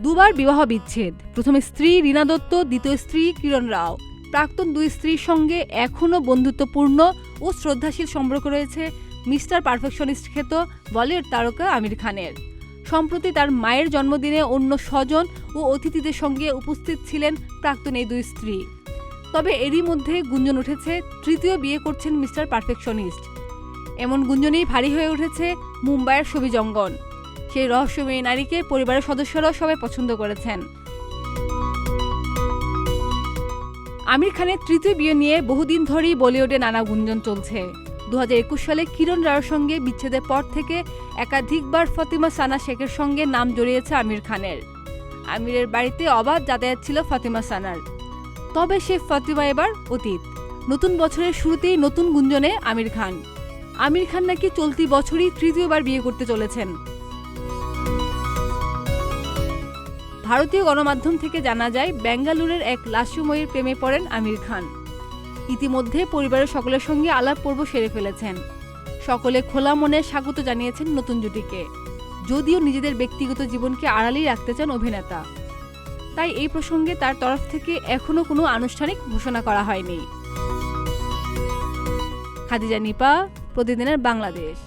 দুবার বিবাহ বিচ্ছেদ, প্রথম স্ত্রী রীনা দত্ত, দ্বিতীয় স্ত্রী কিরণ রাও। প্রাক্তন দুই স্ত্রীর সঙ্গে এখনও বন্ধুত্বপূর্ণ ও শ্রদ্ধাশীল সম্পর্ক রয়েছে মিস্টার পারফেকশনিস্ট খ্যাত বলিউড তারকা আমির খানের। সম্প্রতি তার মায়ের জন্মদিনে অন্য স্বজন ও অতিথিদের সঙ্গে উপস্থিত ছিলেন প্রাক্তন এই দুই স্ত্রী। তবে এরই মধ্যে গুঞ্জন উঠেছে তৃতীয় বিয়ে করছেন মিস্টার পারফেকশনিস্ট। এমন গুঞ্জনেই ভারী হয়ে উঠেছে মুম্বাইয়ের ছবি জঙ্গন। সেই রহস্যময়ী নারীকে পরিবারের সদস্যরাও সবাই পছন্দ করেছেন। আমির খানের তৃতীয় বিয়ে নিয়ে বহুদিন ধরেই বলিউডে নানা গুঞ্জন চলছে। 2021 সালে কিরণ রাওয়ের সঙ্গে বিচ্ছেদের পর থেকে একাধিকবার ফাতিমা সানা শেখের সঙ্গে নাম জড়িয়েছে আমির খানের। আমিরের বাড়িতে অবাধ যাতায়াত ছিল ফাতিমা সানার। তবে সে ফাতিমা এবার অতীত। নতুন বছরের শুরুতেই নতুন গুঞ্জনে আমির খান নাকি চলতি বছরই তৃতীয়বার বিয়ে করতে চলেছেন। ভারতীয় গণমাধ্যম থেকে জানা যায়, বেঙ্গালুরুর এক লাস্যময়ীর প্রেমে পড়েন আমির খান। ইতিমধ্যে পরিবারের সকলের সঙ্গে আলাপ পর্ব সেরে ফেলেছেন। সকলে খোলা মনে স্বাগত জানিয়েছেন নতুন জুটিকে, যদিও নিজেদের ব্যক্তিগত জীবনকে আড়ালেই রাখতে চান অভিনেতা। তাই এই প্রসঙ্গে তার তরফ থেকে এখনও কোনো আনুষ্ঠানিক ঘোষণা করা হয়নি। খাদিজা নিপা, প্রতিদিনের বাংলাদেশ।